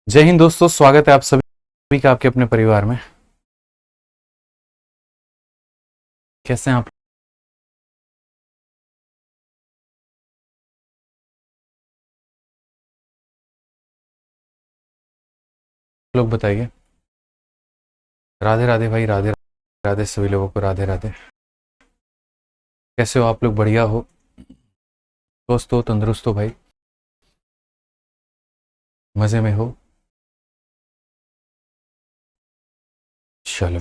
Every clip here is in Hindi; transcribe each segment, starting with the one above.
जय हिंद दोस्तों, स्वागत है आप सभी का आपके अपने परिवार में। कैसे हैं आप लोग, बताइए। राधे राधे भाई, राधे राधे सभी लोगों को, राधे राधे। कैसे हो आप लोग? बढ़िया हो? स्वस्थ हो, तंदुरुस्त हो भाई? मजे में हो? चलो,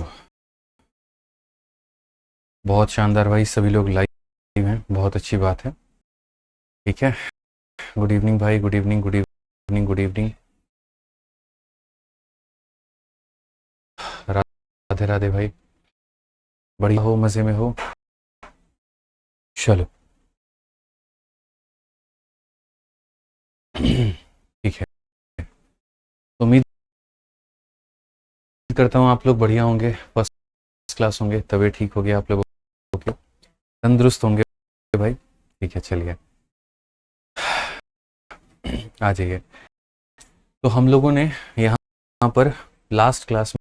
बहुत शानदार भाई, सभी लोग लाइव हैं, बहुत अच्छी बात है। ठीक है। गुड इवनिंग भाई, good evening, good evening, good evening. Radhe Radhe भाई, बढ़िया हो, मजे में हो? चलो। ठीक है। उम्मीद करता हूँ आप लोग बढ़िया होंगे, फर्स्ट क्लास होंगे, तबीयत ठीक होगी आप लोगों की, तंदुरुस्त होंगे भाई। ठीक है, चलिए आ जाइए। तो हम लोगों ने यहाँ पर लास्ट क्लास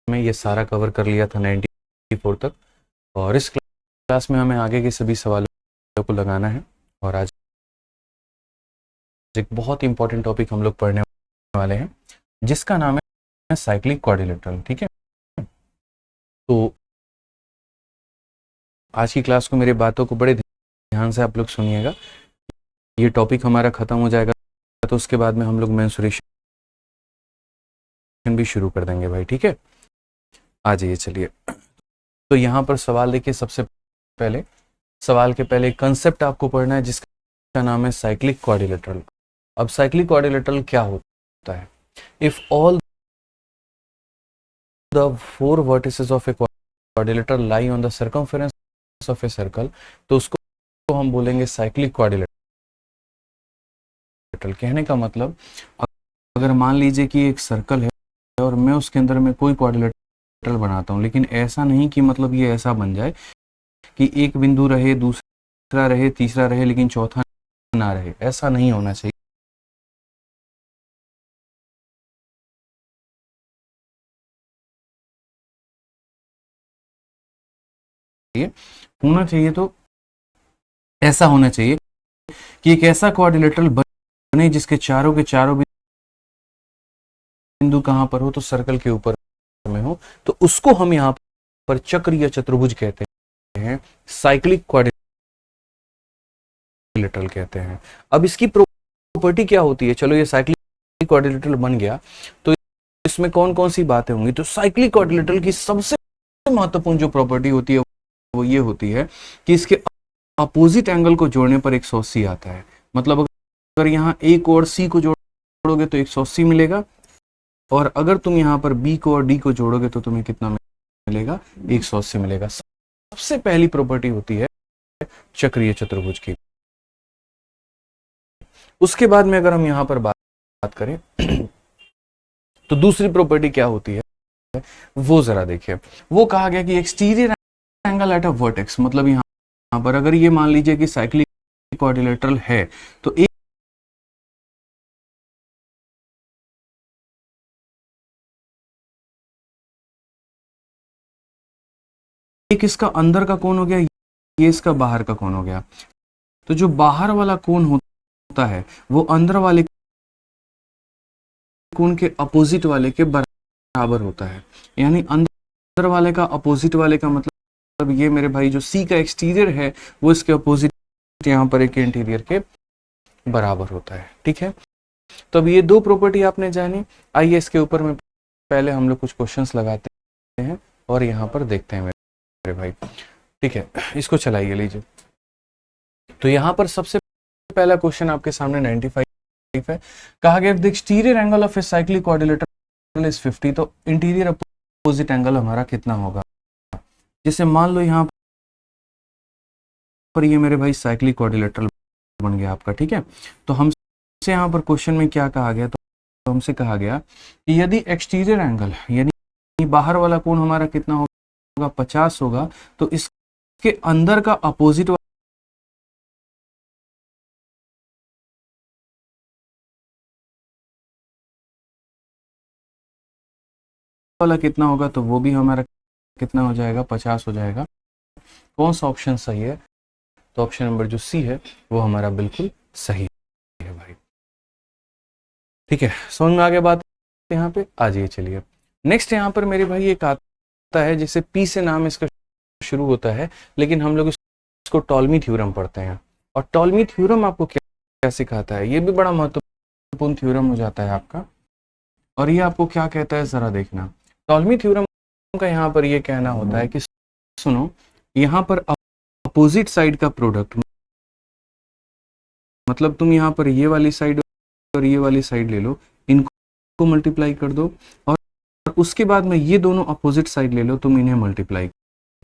में ये सारा कवर कर लिया था 94 तक, और इस क्लास में हमें आगे के सभी सवालों को लगाना है। और आज एक बहुत इंपॉर्टेंट टॉपिक हम लोग पढ़ने वाले हैं, जिसका नाम है साइक्लिक क्वाड्रिलेटरल। ठीक है। तो आज की क्लास को, मेरी बातों को बड़े ध्यान से आप लोग सुनिएगा। ये टॉपिक हमारा खत्म हो जाएगा तो उसके बाद में हम लोग मेंसुरेशन भी शुरू कर देंगे भाई। ठीक है, आ जाइए, चलिए। तो यहाँ पर सवाल देखिए। सबसे पहले सवाल के पहले कंसेप्ट आपको पढ़ना है, जिसका नाम है साइक्लिक क्वाड्रिलेटरल। अब साइक्लिक क्वाड्रिलेटरल क्या होता है? If all the four vertices of a quadrilateral lie on the circumference of a circle, तो उसको हम बोलेंगे साइक्लिक क्वाड्रिलेटरल। कहने का मतलब, अगर मान लीजिए कि एक सर्कल है और मैं उसके अंदर में कोई क्वाड्रिलेटरल बनाता हूँ, लेकिन ऐसा नहीं कि मतलब ये ऐसा बन जाए कि एक बिंदु रहे, दूसरा रहे, तीसरा रहे, लेकिन चौथा ना रहे। ऐसा नहीं होना चाहिए। होना चाहिए तो ऐसा होना चाहिए कि एक ऐसा क्वाड्रिलेटरल बने जिसके चारों के चारों बिंदु कहां पर हो, तो सर्कल के ऊपर में हो। तो उसको हम यहां पर चक्र या चतुर्भुज कहते हैं, साइक्लिक क्वाड्रिलेटरल कहते हैं। अब इसकी प्रॉपर्टी क्या होती है? चलो, ये साइक्लिक क्वाड्रिलेटरल बन गया, तो इसमें कौन कौन सी बातें होंगी? तो साइक्लिक क्वाड्रिलेटरल की सबसे महत्वपूर्ण जो प्रॉपर्टी होती है वो ये होती है कि इसके अपोजिट एंगल को जोड़ने पर 180 आता है। मतलब अगर यहाँ ए को और सी को जोड़ोगे तो 180 मिलेगा, और अगर तुम यहाँ पर बी को और डी को जोड़ोगे तो तुम्हें कितना मिलेगा? 180 मिलेगा। सबसे पहली प्रॉपर्टी होती है चक्रीय चतुर्भुज की। उसके बाद में अगर हम यहाँ पर बात करें तो दूसरी प्रॉपर्टी क्या होती है, वो जरा देखिए। वो कहा गया कि exterior angle at a vertex, मतलब यहाँ पर अगर ये मान लीजिए कि साइक्लिक क्वाड्रिलेटरल है, तो एक इसका अंदर का कोण हो गया, ये इसका बाहर का कोण हो गया। तो जो बाहर वाला कोण होता है वो अंदर वाले कोण के अपोजिट वाले के बराबर होता है। यानी अंदर वाले का अपोजिट वाले का मतलब ये मेरे भाई, जो सी का एक्सटीरियर है वो इसके अपोजिट यहाँ पर एक इंटीरियर के बराबर होता है। ठीक है। तो अब ये दो प्रॉपर्टी आपने जानी। आइए इसके ऊपर में पहले हम लोग कुछ क्वेश्चंस लगाते हैं और यहाँ पर देखते हैं मेरे भाई। ठीक है, इसको चलाइए, लीजिए। तो यहाँ पर सबसे पहला क्वेश्चन आपके सामने 95 है। कहा गया the exterior angle of a cyclic quadrilateral is 50, तो इंटीरियर अपोजिट एंगल हमारा कितना होगा? जैसे मान लो यहाँ पर ये मेरे भाई साइक्लिक क्वाड्रिलेटरल बन गया आपका। ठीक है। तो हमसे यहाँ पर क्वेश्चन में क्या कहा गया? तो हमसे कहा गया कि यदि एक्सटीरियर एंगल यानी बाहर वाला कोण हमारा कितना होगा? 50 होगा। तो इस इसके अंदर का अपोजिट वाला कितना होगा, तो वो भी हमारा कितना हो जाएगा, 50 हो जाएगा। कौन सा ऑप्शन सही है, तो ऑप्शन नंबर जो सी है वो हमारा बिल्कुल सही है भाई। ठीक है, समझ में आ गया बात। यहाँ पे आ जाइए, चलिए नेक्स्ट यहाँ पर मेरे भाई एक आता है जिसे पी से नाम इसका शुरू होता है, लेकिन हम लोग इसको टॉलमी थ्योरम पढ़ते हैं। और टॉलमी थ्योरम आपको क्या क्या सिखाता है, ये भी बड़ा महत्वपूर्ण थ्योरम हो जाता है आपका। और ये आपको क्या कहता है जरा देखना। टॉलमी थ्योरम का यहाँ पर ये कहना होता है कि सुनो, यहाँ पर अपोजिट साइड का प्रोडक्ट, मतलब तुम यहाँ पर ये वाली साइड और ये वाली साइड ले लो, इनको मल्टीप्लाई कर दो, और उसके बाद में ये दोनों अपोजिट साइड ले लो, तुम इन्हें मल्टीप्लाई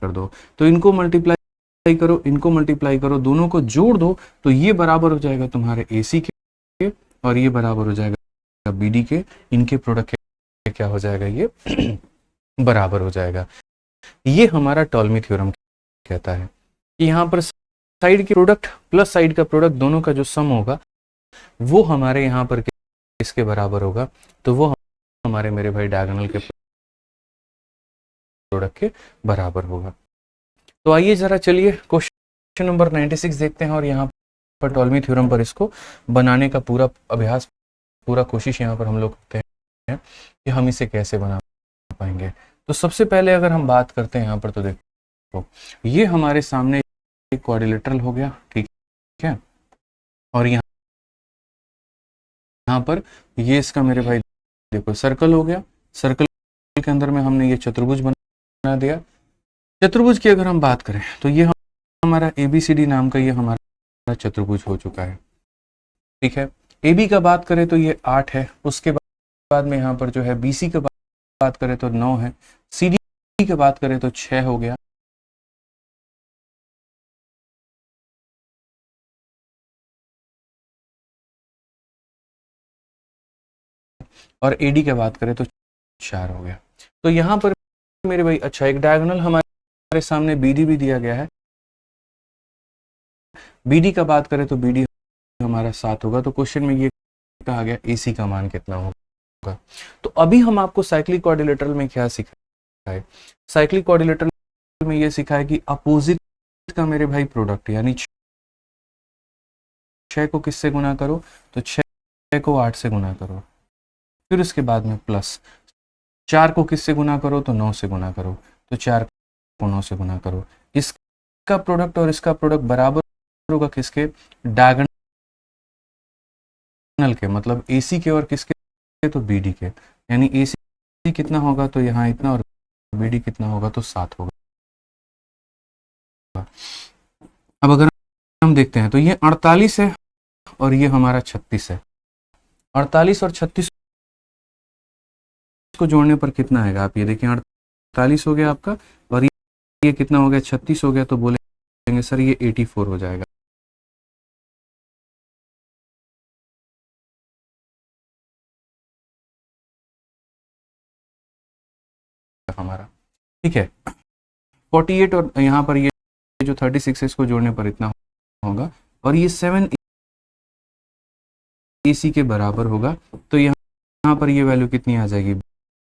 कर दो। तो इनको मल्टीप्लाई करो, इनको मल्टीप्लाई करो, दोनों को जोड़ दो, तो ये बराबर हो जाएगा तुम्हारे AC के, और ये बराबर हो जाएगा BD के। इनके प्रोडक्ट के क्या हो जाएगा, ये बराबर हो जाएगा। ये हमारा टॉलमी थ्योरम कहता है कि यहाँ पर साइड के प्रोडक्ट प्लस साइड का प्रोडक्ट, दोनों का जो सम होगा वो हमारे यहाँ पर किसके बराबर होगा, तो वो हमारे मेरे भाई डायगोनल के प्रोडक्ट के बराबर होगा। तो आइए जरा चलिए क्वेश्चन नंबर 96 देखते हैं, और यहाँ पर टॉलमी थ्योरम पर इसको बनाने का पूरा अभ्यास, पूरा कोशिश यहाँ पर हम लोग करते हैं कि हम इसे कैसे बना पाएंगे। तो सबसे पहले अगर हम बात करते हैं यहाँ पर, तो देखो ये हमारे सामने एक क्वाड्रिलेटरल हो गया, ठीक है। और यहाँ पर ये इसका मेरे भाई देखो सर्कल हो गया, सर्कल के अंदर में हमने ये चतुर्भुज बना दिया। चतुर्भुज की अगर हम बात करें तो ये हमारा ABCD नाम का ये हमारा चतुर्भुज हो चुका है, ठीक है। AB का बात करें तो ये 8 है, उसके बाद में यहाँ पर जो है BC का बात करें तो 9 है, CD की बात करें तो 6 हो गया, और AD की बात करें तो 4 हो गया। तो यहाँ पर मेरे भाई अच्छा एक डायगोनल हमारे सामने BD भी दिया गया है। BD का बात करें तो BD हमारा 7 होगा। तो क्वेश्चन में ये कहा गया AC का मान कितना होगा। तो अभी हम आपको साइक्लिक क्वाड्रिलेटरल में क्या सिखाया है, साइक्लिक क्वाड्रिलेटरल में ये सिखा है कि अपोजिट का मेरे भाई प्रोडक्ट, यानी 6 को किससे गुना करो, तो 6 को 8 से गुना करो, फिर उसके बाद में प्लस 4 को किससे गुना करो, तो 9 से गुना करो, तो 4 को 9 से गुना करो। इसका प्रोडक्ट और इसका प्रोडक्ट बराबर होगा किसके, डायगोनल के, मतलब AC के और किसके, तो BD के। यानी AC कितना होगा, तो यहाँ इतना, और BD कितना होगा, तो 7 होगा। अब अगर हम देखते हैं तो ये 48 है और ये हमारा 36 है। 48 और 36 को जोड़ने पर कितना आएगा, आप ये देखिए 48 हो गया आपका, और ये कितना हो गया, 36 हो गया। तो बोलेंगे सर ये 84 हो जाएगा हमारा, ठीक है। 48 और यहाँ पर ये जो 36 है इसको जोड़ने पर इतना होगा, और ये 7 AC के बराबर होगा। तो यहाँ पर ये वैल्यू कितनी आ जाएगी,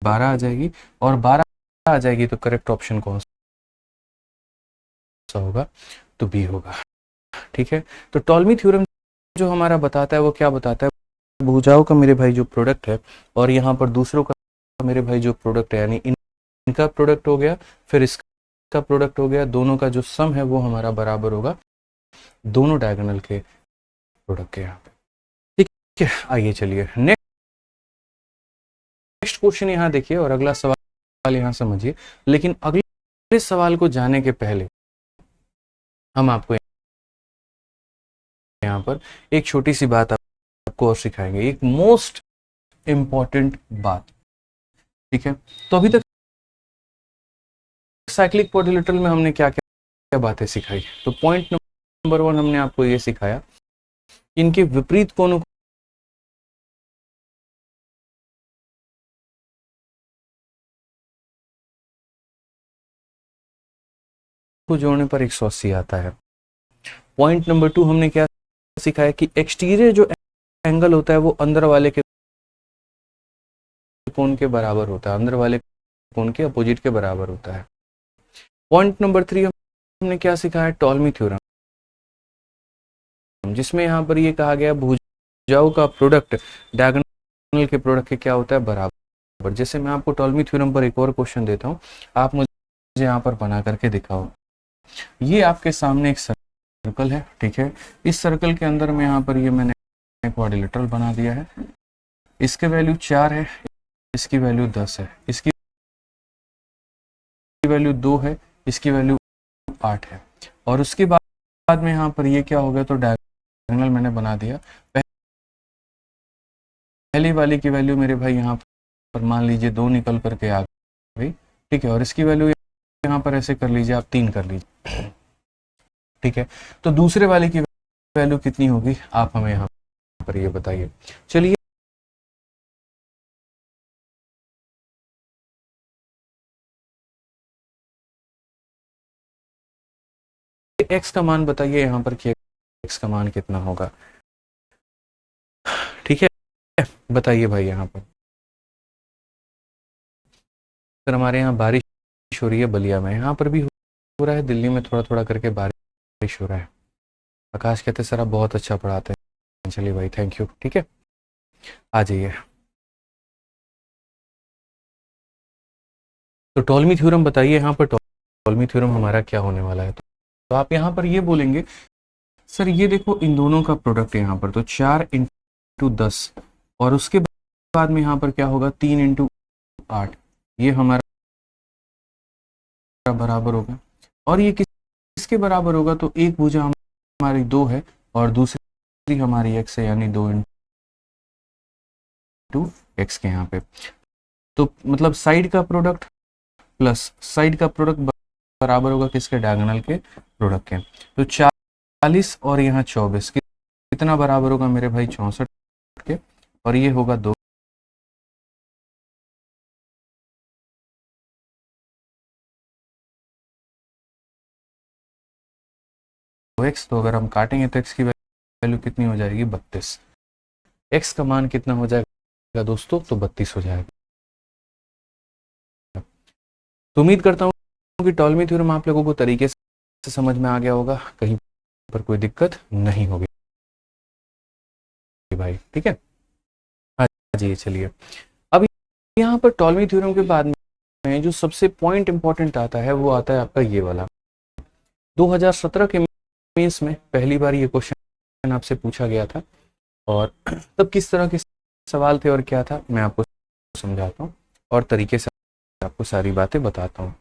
12 आ जाएगी, और 12 आ जाएगी तो करेक्ट ऑप्शन कौन सा होगा, तो B होगा, ठीक है। तो टॉलमी थ्योरम जो हमारा बताता है वो क्या बताता है, भुजाओं का मेरे भाई जो प्रोडक्ट है और यहाँ पर दूसरों का मेरे भाई जो प्रोडक्ट है, यानी इनका प्रोडक्ट हो गया फिर इसका प्रोडक्ट हो गया, दोनों का जो सम है वो हमारा बराबर होगा दोनों डायगोनल के प्रोडक्ट के यहाँ पे, ठीक है। आइए चलिए नेक्स्ट क्वेश्चन यहाँ देखिए, और अगला सवाल यहाँ समझिए। लेकिन अगले सवाल को जाने के पहले हम आपको यहाँ पर एक छोटी सी बात आपको और सिखाएंगे, एक मोस्ट इंपॉर्टेंट बात, ठीक है। तो अभी तक साइक्लिक क्वाड्रिलेटरल में हमने क्या क्या बातें सिखाई, तो पॉइंट नंबर 1 हमने आपको ये सिखाया, इनके विपरीत कोणों को जोड़ने पर 180 आता है। पॉइंट नंबर 2 हमने क्या सीखा है कि एक्सटीरियर जो एंगल होता है वो अंदर वाले के कोण के बराबर होता है, अंदर वाले कोण के अपोजिट के बराबर होता है। पॉइंट नंबर 3 हमने क्या सीखा है, टॉल्मी थ्योरम, जिसमें यहाँ पर ये कहा गया भुजाओं का प्रोडक्ट डायगोनल के प्रोडक्ट के क्या होता है, बराबर। जैसे मैं आपको टॉल्मी थ्योरम पर एक और क्वेश्चन देता हूँ, आप मुझे यहाँ पर बना करके दिखाओ। ये आपके सामने एक सर्कल है, ठीक है। इस सर्कल के अंदर में यहाँ पर ये मैंने क्वाड्रिलेटरल बना दिया है। इसके वैल्यू 4 है, इसकी वैल्यू 10 है, इसकी वैल्यू 2 है, इसकी वैल्यू 8 है। और उसके बाद में यहाँ पर ये क्या हो गया, तो डायगोनल मैंने बना दिया। पहली वाली की वैल्यू मेरे भाई यहाँ पर मान लीजिए 2 निकल करके आ गई, ठीक है। और इसकी वैल्यू यहाँ पर ऐसे कर लीजिए, आप 3 कर लीजिए, ठीक है। तो दूसरे वाले की वैल्यू कितनी होगी, आप हमें यहाँ पर ये बताइए। चलिए x का मान बताइए यहाँ पर कि x का मान कितना होगा, ठीक है। बताइए भाई यहाँ पर। सर हमारे यहाँ बारिश हो रही है बलिया में, यहाँ पर भी हो रहा है, दिल्ली में थोड़ा थोड़ा करके बारिश हो रहा है। आकाश कहते सर आप बहुत अच्छा पढ़ाते हैं। चलिए भाई थैंक यू, ठीक है, आ जाइए। तो टॉल्मी थ्योरम बताइए, यहाँ पर टॉल्मी थ्योरम हमारा क्या होने वाला है। तो आप यहाँ पर ये बोलेंगे सर ये देखो इन दोनों का प्रोडक्ट है यहाँ पर, तो 4 इंटू 10 और उसके बाद में यहाँ पर क्या होगा 3 इंटू 8, ये हमारा बराबर होगा। और ये किसके बराबर होगा, तो एक भुजा हमारी 2 है और दूसरी हमारी x है, यानी 2 इंटू x के यहाँ पे। तो मतलब साइड का प्रोडक्ट प्लस साइड का प्रोडक्ट बराबर होगा किसके, डायगोनल के प्रोडक्ट के। तो 40 और यहाँ 24 कितना बराबर होगा मेरे भाई, 64 के। और ये होगा 2 x। तो अगर हम काटेंगे तो x की वैल्यू कितनी हो जाएगी, 32। x का मान कितना हो जाएगा दोस्तों, तो 32 हो जाएगा। तो उम्मीद करता हूँ कि टॉल्मी थ्योरम आप लोगों को तरीके से समझ में आ गया होगा, कहीं पर कोई दिक्कत नहीं होगी भाई, ठीक है। हाँ जी चलिए, अब यहाँ पर टॉल्मी थ्योरम के बाद में जो सबसे पॉइंट इंपॉर्टेंट आता है वो आता है आपका ये वाला। 2017 के मेंस में पहली बार ये क्वेश्चन आपसे पूछा गया था, और तब किस तरह के सवाल थे और क्या था मैं आपको समझाता हूँ और तरीके से आपको सारी बातें बताता हूँ।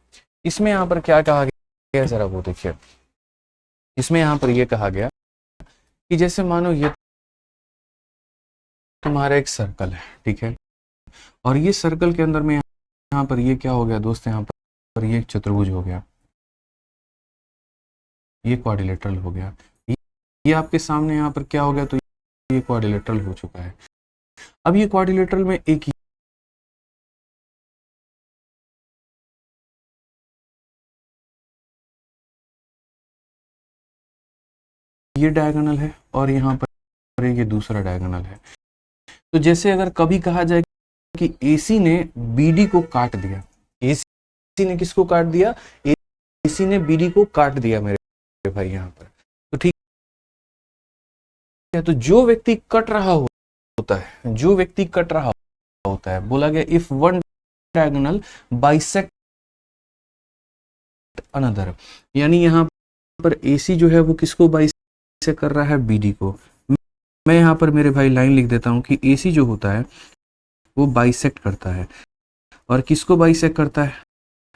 इसमें यहाँ पर क्या कहा गया, जरा वो देखिए। इसमें यहाँ पर ये कहा गया कि जैसे मानो ये तुम्हारा एक सर्कल है, ठीक है। और ये सर्कल के अंदर में यहाँ पर ये क्या हो गया दोस्त, यहाँ पर ये एक चतुर्भुज हो गया, ये क्वाड्रिलेटरल हो गया। ये आपके सामने यहाँ पर क्या हो गया, तो ये क्वाड्रिलेटरल हो चुका है। अब ये क्वाड्रिलेटरल में एक ये डायगोनल है और यहाँ पर ये दूसरा डायगोनल है। तो जैसे अगर कभी कहा जाए कि AC ने BD को काट दिया, AC ने किसको काट दिया, AC ने BD को काट दिया मेरे भाई यहाँ पर, तो ठीक है। तो जो व्यक्ति कट रहा होता है, जो व्यक्ति कट रहा होता है, बोला गया if one diagonal bisect another, यानी यहाँ पर AC जो है वो किसको बाइसेक्ट कर रहा है, BD को। मैं यहाँ पर मेरे भाई लाइन लिख देता हूँ कि AC जो होता है वो बाइसेक्ट करता है, और किसको बाइसेक्ट करता है,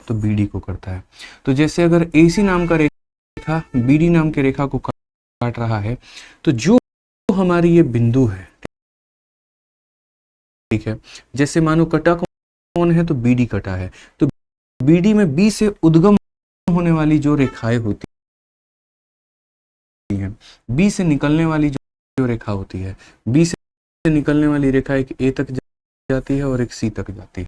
तो BD को करता है। तो जैसे अगर AC नाम का रेखा BD नाम के रेखा को काट रहा है, तो जो हमारी ये बिंदु है, ठीक है, जैसे मानो कटा कौन है, तो BD कटा है, तो BD में B से उद्गम होने वाली जो रेखाएं होती है, B से निकलने वाली जो रेखा होती है, B से निकलने वाली रेखा एक A तक जाती है और एक C तक जाती है।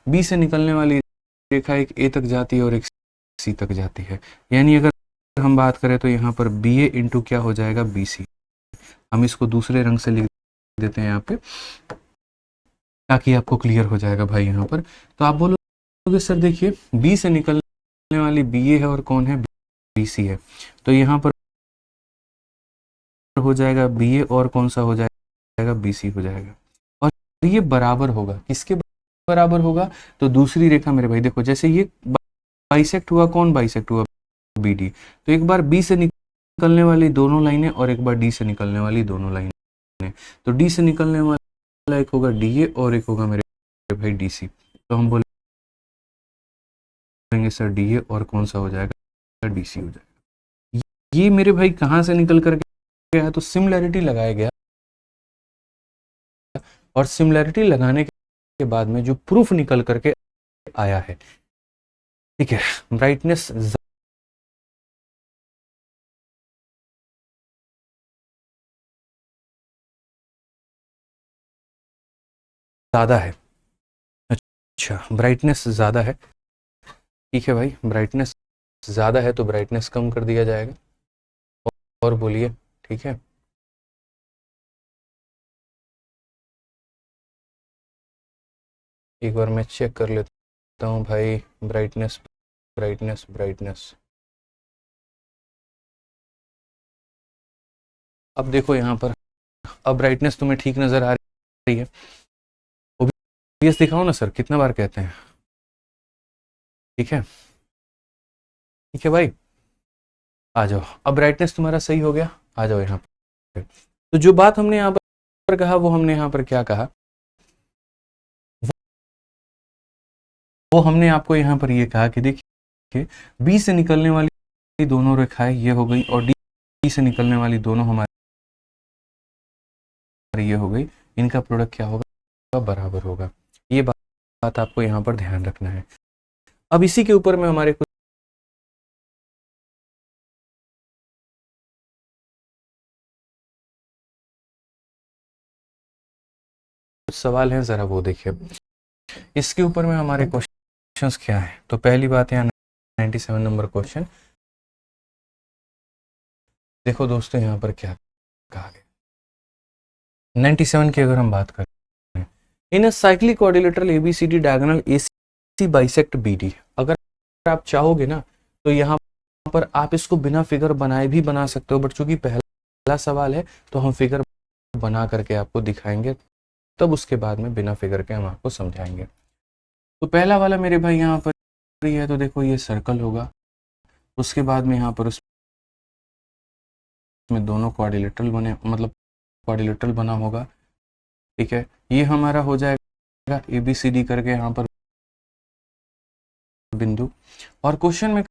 बी से निकलने वाली रेखा एक ए तक जाती है और एक सी तक जाती है। यानी अगर हम बात करें तो यहाँ पर बी ए इंटू क्या हो जाएगा, बी सी। हम इसको दूसरे रंग से लिख देते हैं यहाँ पे ताकि आपको क्लियर हो जाएगा भाई यहाँ पर। तो आप बोलोगे सर देखिए बी से निकलने वाली बी ए है और कौन है, बी सी है। तो यहाँ पर हो जाएगा बी ए और कौन सा हो जाएगा, बी सी हो जाएगा। और ये बराबर होगा, किसके बराबर होगा, तो दूसरी रेखा मेरे भाई देखो जैसे ये बाइसेक्ट हुआ, कौन बाइसेक्ट हुआ, बी डी। तो एक बार बी से निकलने वाली दोनों लाइनें और एक बार डी से निकलने वाली दोनों लाइनें। तो डी से निकलने वाला एक होगा डी ए और एक होगा मेरे भाई डी सी। तो हम बोलेंगे सर डी ए और कौन सा हो जाएगा, डी सी हो जाएगा। ये मेरे भाई कहाँ से निकल कर गया है, तो सिमिलैरिटी लगाया गया और सिमिलैरिटी लगाने के बाद में जो प्रूफ निकल करके आया है, ठीक है, ब्राइटनेस ज़्यादा है। अच्छा, ब्राइटनेस ज़्यादा है, ठीक है भाई, ब्राइटनेस ज़्यादा है तो ब्राइटनेस कम कर दिया जाएगा। और बोलिए, ठीक है। एक बार मैं चेक कर लेता हूँ भाई, ब्राइटनेस ब्राइटनेस ब्राइटनेस। अब देखो यहाँ पर, अब ब्राइटनेस तुम्हें ठीक नज़र आ रही है। ओबीएस दिखाओ ना सर, कितना बार कहते हैं, ठीक है, ठीक है भाई, आ जाओ। अब ब्राइटनेस तुम्हारा सही हो गया, आ जाओ यहाँ पर। तो जो बात हमने यहाँ पर कहा वो हमने यहाँ पर क्या कहा, वो हमने आपको यहाँ पर ये कहा कि देखिए बी से निकलने वाली दोनों रेखाएं ये हो गई और डी से निकलने वाली दोनों हमारी ये हो गई, इनका प्रोडक्ट क्या होगा, बराबर होगा। ये बात आपको यहाँ पर ध्यान रखना है। अब इसी के ऊपर में हमारे कुछ सवाल हैं, जरा वो देखिए। इसके ऊपर में हमारे क्वेश्चंस क्या है, तो पहली बात है 97 नंबर क्वेश्चन। देखो दोस्तों यहाँ पर क्या कहा गया 97 की अगर हम बात करें, in a cyclic quadrilateral ABCD diagonal AC bisect BD. अगर आप चाहोगे ना तो यहाँ पर आप इसको बिना फिगर बनाए भी बना सकते हो, बट चूंकि पहला सवाल है तो हम फिगर बना करके आपको दिखाएंगे, तब उसके बाद में बिना फिगर के हम आपको समझाएंगे। तो पहला वाला मेरे भाई यहाँ पर ये है, तो देखो ये सर्कल होगा, उसके बाद में यहाँ पर उसमें दोनों क्वाड्रिलेटरल बने, मतलब क्वाड्रिलेटरल बना होगा, ठीक है। ये हमारा हो जाएगा ए बी सी डी करके यहाँ पर बिंदु। और क्वेश्चन में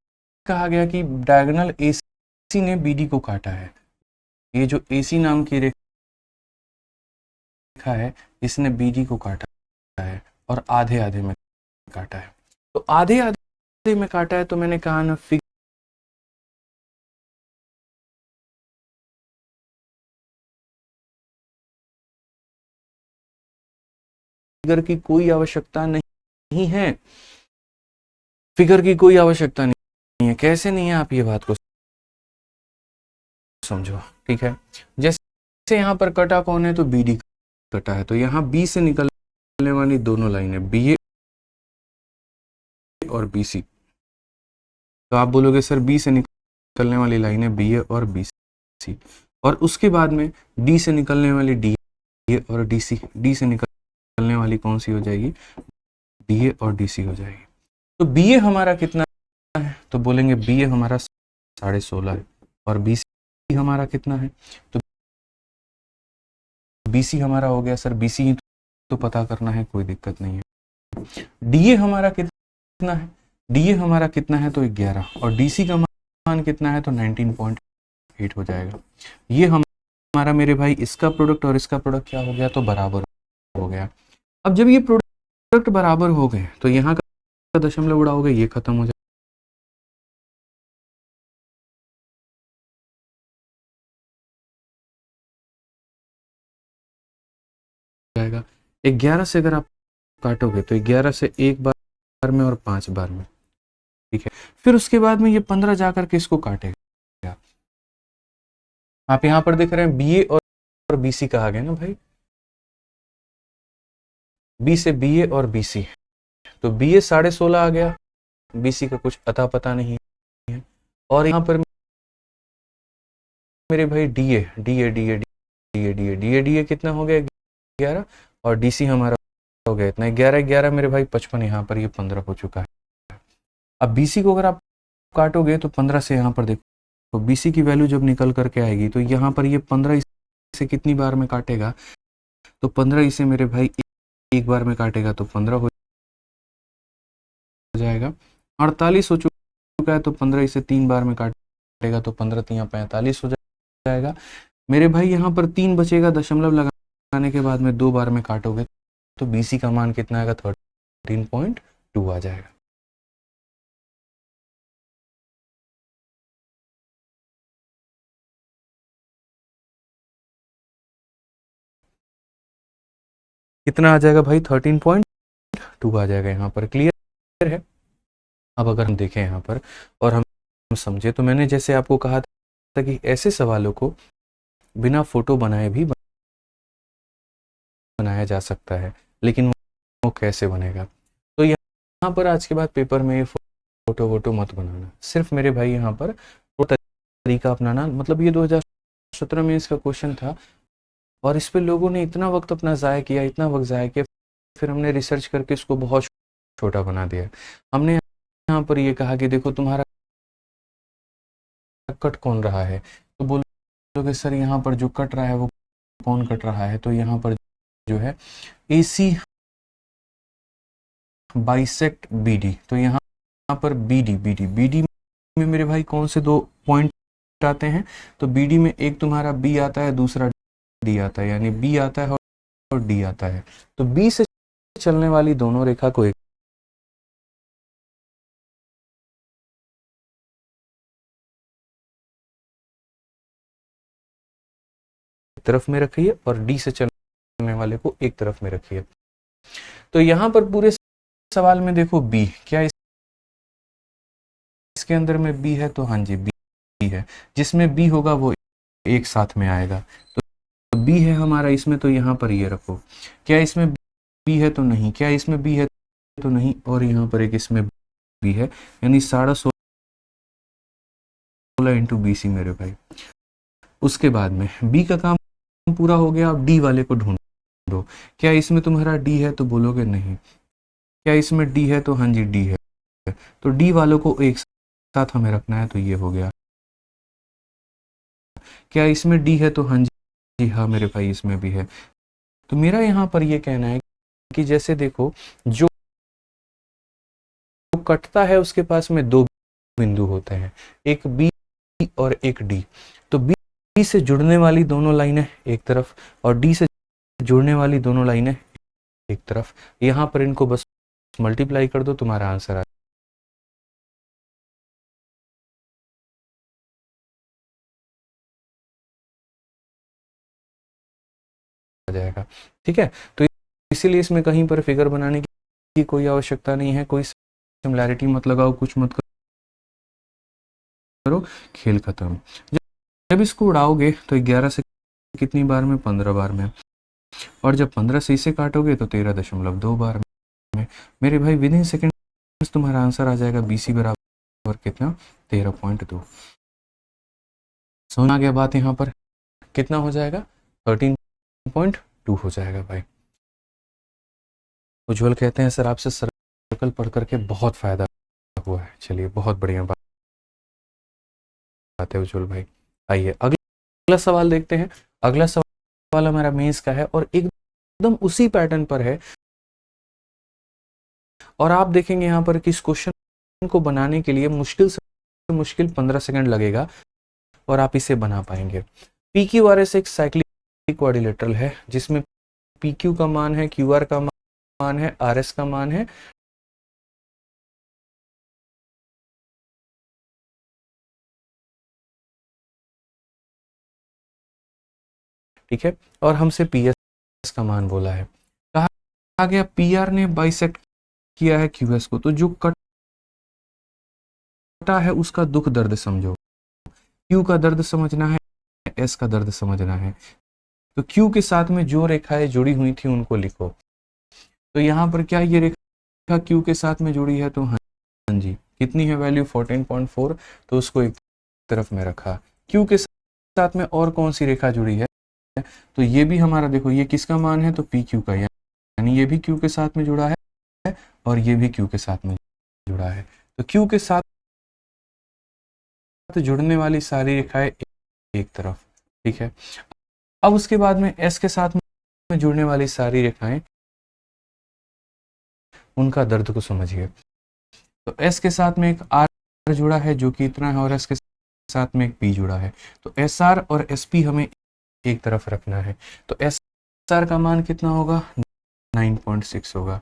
कहा गया कि डायगोनल एसी ने बीडी को काटा है। ये जो एसी नाम की रेखा है इसने बीडी को काटा है और आधे आधे में काटा है। तो आधे आधे में काटा है तो मैंने कहा ना फिगर की कोई आवश्यकता नहीं है, फिगर की कोई आवश्यकता नहीं है। कैसे नहीं है, आप ये बात को समझो, ठीक है। जैसे यहाँ पर कटा कौन है, तो बी डी कटा है, तो यहाँ बी से निकलने वाली दोनों लाइनें बी ए और बी सी। तो आप बोलोगे सर बी से निकलने वाली लाइनें बी ए और बी सी, और उसके बाद में डी से निकलने वाली डी ए और डी सी। डी से निकलने वाली कौन सी हो जाएगी, डी ए और डी सी हो जाएगी। तो बी ए हमारा कितना है, तो बोलेंगे बी ए हमारा 16.5 है, और बी सी हमारा कितना है, तो बी सी हमारा हो गया, सर बी सी ही तो पता करना है, कोई दिक्कत नहीं है। डी ए हमारा कितना है, डी ए हमारा कितना है, तो 11, और डी सी का मान कितना है, तो 19.8 हो जाएगा। ये हमारा मेरे भाई इसका प्रोडक्ट और इसका प्रोडक्ट क्या हो गया, तो बराबर हो गया। अब जब ये प्रोडक्ट बराबर हो गए तो यहाँ का दशमलव उड़ाओगे, ये खत्म हो जाएगा। 11 से अगर आप काटोगे तो 11 से एक बार में और 5 बार में, ठीक है। फिर उसके बाद में ये 15 जाकर के इसको काटेगा। आप यहाँ पर देख रहे हैं बीए और बीसी कहा गया ना भाई, बी से बीए और बीसी, तो बीए 16.5 आ गया, बीसी का कुछ अता पता नहीं है। और यहाँ पर मेरे भाई DA DA DA DA DA DA DA कितना हो गया 11, और डीसी हमारा हो गया इतना 11 11 मेरे भाई 55, यहाँ पर ये 15 हो चुका है। अब बीसी को अगर आप काटोगे तो 15 से यहाँ पर देखो, तो बीसी की वैल्यू जब निकल करके आएगी तो यहाँ पर ये 15 इसे कितनी बार में काटेगा, तो 15 इसे मेरे भाई एक बार में काटेगा तो 15 हो जाएगा। 48 हो चुका है तो 15 इसे 3 बार में काटेगा तो 15 3 45 हो जाएगा मेरे भाई। यहाँ पर 3 बचेगा, दशमलव लगाने के बाद में 2 बार में काटोगे तो बीसी का मान कितना आएगा, 13.2 आ जाएगा। कितना आ जाएगा भाई, 13.2 आ जाएगा यहाँ पर। क्लियर है। अब अगर हम देखें यहाँ पर और हम समझे, तो मैंने जैसे आपको कहा था कि ऐसे सवालों को बिना फोटो बनाए भी बनाया जा सकता है, लेकिन वो कैसे बनेगा, तो यहाँ पर आज के बाद पेपर में फोटो वोटो मत बनाना, सिर्फ मेरे भाई यहाँ पर वो तरीका अपनाना। मतलब ये 2017 में इसका क्वेश्चन था और इस पे लोगों ने इतना वक्त अपना ज़ाया किया, इतना वक्त ज़ाया किया, फिर हमने रिसर्च करके इसको बहुत छोटा बना दिया। हमने यहाँ पर ये कहा कि देखो तुम्हारा कट कौन रहा है, तो बोलोगे सर यहाँ पर जो कट रहा है वो कौन कट रहा है, तो यहाँ पर जो है AC बाइसेक्ट BD, तो यहाँ पर BD में मेरे भाई कौन से 2 पॉइंट आते हैं, तो BD में एक तुम्हारा B आता है, दूसरा D आता है, यानी B आता है और D आता है। तो B से चलने वाली दोनों रेखा को एक तरफ में रखिए और D से चलने वाले को एक तरफ में रखिए। तो यहाँ पर पूरे सवाल में देखो B, क्या इसके अंदर में B है, तो हाँ जी B है, जिसमें B होगा वो एक साथ में आएगा। तो B है हमारा इसमें, तो यहाँ पर ये रखो। क्या इसमें B है, तो नहीं। क्या इसमें B है, तो नहीं। और यहाँ पर एक इसमें B है, यानी 16.5 इंटू BC मेरे भाई। उसके बाद में B का काम पूरा हो गया, अब D वाले को ढूंढो। क्या इसमें तुम्हारा D है, तो बोलोगे नहीं। क्या इसमें D है, तो हाँ जी D है, तो D वालों को एक साथ हमें रखना है, तो ये हो गया। क्या इसमें D है, तो हाँ जी हाँ मेरे भाई इसमें भी है। तो मेरा यहाँ पर ये कहना है कि जैसे देखो जो कटता है उसके पास में 2 बिंदु होते हैं, एक B और एक D। तो B से जुड़ने वाली दोनों लाइनें एक तरफ और D से जुड़ने वाली दोनों लाइनें एक तरफ। यहाँ पर इनको बस मल्टीप्लाई कर दो, तुम्हारा आंसर आ जाएगा। ठीक है, तो इसीलिए इसमें कहीं पर फिगर बनाने की कोई आवश्यकता नहीं है, कोई सिमिलैरिटी मत लगाओ, कुछ मत करो, खेल खत्म। जब इसको उड़ाओगे तो 11 से कितनी बार में, 15 बार में, और जब 15 से इसे काटोगे तो 13.2 बार में। मेरे भाई विद इन सेकेंड तुम्हारा आंसर आ जाएगा BC बराबर कितना, 13.2। समझ आ गया बात। यहाँ पर कितना हो जाएगा, 13.2 हो जाएगा भाई। उज्जवल कहते हैं सर आपसे सर्कल पढ़ करके बहुत फायदा हुआ है। चलिए बहुत बढ़िया बात है उज्जवल भाई। आइए अगला सवाल देखते हैं। अगला सवाल हमारा मेंस का है और एकदम उसी पैटर्न पर है, और आप देखेंगे यहाँ पर कि इस क्वेश्चन को बनाने के लिए मुश्किल से मुश्किल 15 सेकंड लगेगा और आप इसे बना पाएंगे। PQRS एक साइक्लिक क्वाड्रिलेटरल है जिसमें PQ का मान है, QR का मान है, RS का मान है, ठीक है, और हमसे PS का मान बोला है। कहा गया PR ने बाइसेक्ट किया है QS को, तो जो कटा है उसका दुख दर्द समझो। Q का दर्द समझना है, S का दर्द समझना है, तो Q के साथ में जो रेखाएं जुड़ी हुई थी उनको लिखो। तो यहाँ पर क्या ये रेखा Q के साथ में जुड़ी है, तो हाँ जी, कितनी है वैल्यू 14.4, तो उसको एक तरफ में रखा। Q के साथ में और कौन सी रेखा जुड़ी है, तो ये भी हमारा देखो ये किसका मान है, तो PQ का, यानी ये भी Q के साथ में जुड़ा है और ये भी Q के साथ में जुड़ा है। तो Q के साथ जुड़ने वाली सारी रेखाएं एक तरफ, ठीक है। अब उसके बाद में S के साथ में जुड़ने वाली सारी रेखाएं, उनका दर्द को समझिए। तो S के साथ में एक R जुड़ा है जो कि इतना है, और S के साथ में एक P जुड़ा है, तो SR और SP हमें एक तरफ रखना है। तो SR का मान कितना होगा, 9.6 होगा।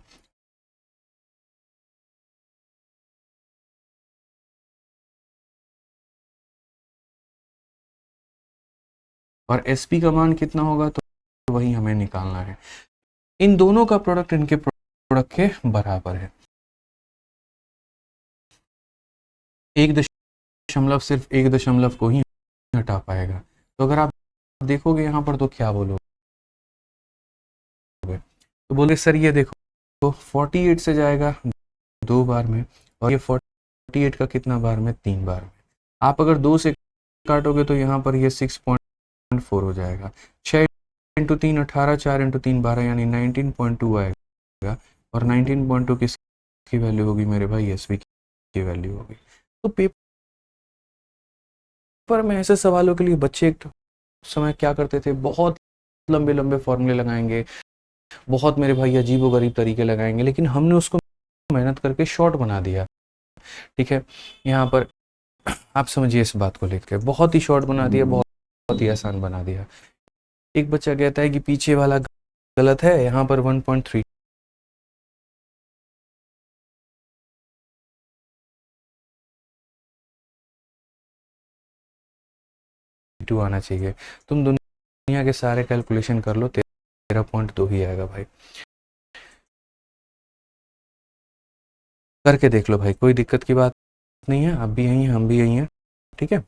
और SP का मान कितना होगा, तो वही हमें निकालना है। इन दोनों का प्रोडक्ट इनके प्रोडक्ट के बराबर है। एक दशमलव सिर्फ एक दशमलव को ही हटा पाएगा। तो अगर आप देखोगे यहाँ पर तो क्या बोलोगे, तो बोले सर ये देखो, तो 48 से जाएगा 2 बार में, और ये 48 का कितना बार में, 3 बार में। आप अगर 2 से काटोगे तो यहाँ पर ये 6.4 हो जाएगा। 6 इंटू 3 18, 4 इंटू 3 12, यानी 19.2 आएगा। और 19.2 किसकी वैल्यू होगी मेरे भाई, SV की वैल्यू होगी। तो पेपर में ऐसे सवालों के लिए बच्चे एक समय क्या करते थे, बहुत लंबे लंबे फॉर्मूले लगाएंगे, बहुत मेरे भाई अजीबो गरीब तरीके लगाएंगे, लेकिन हमने उसको मेहनत करके शॉर्ट बना दिया, ठीक है। यहाँ पर आप समझिए इस बात को लेकर, बहुत ही शॉर्ट बना दिया, बहुत ही आसान बना दिया। एक बच्चा कहता है कि पीछे वाला गलत है, यहाँ पर 1.32 आना चाहिए। तुम दुनिया के सारे कैलकुलेशन कर लो, 13.2 ही आएगा भाई। करके देख लो भाई, कोई दिक्कत की बात नहीं है। आप भी यहीं हैं, हम भी यहीं हैं, ठीक है।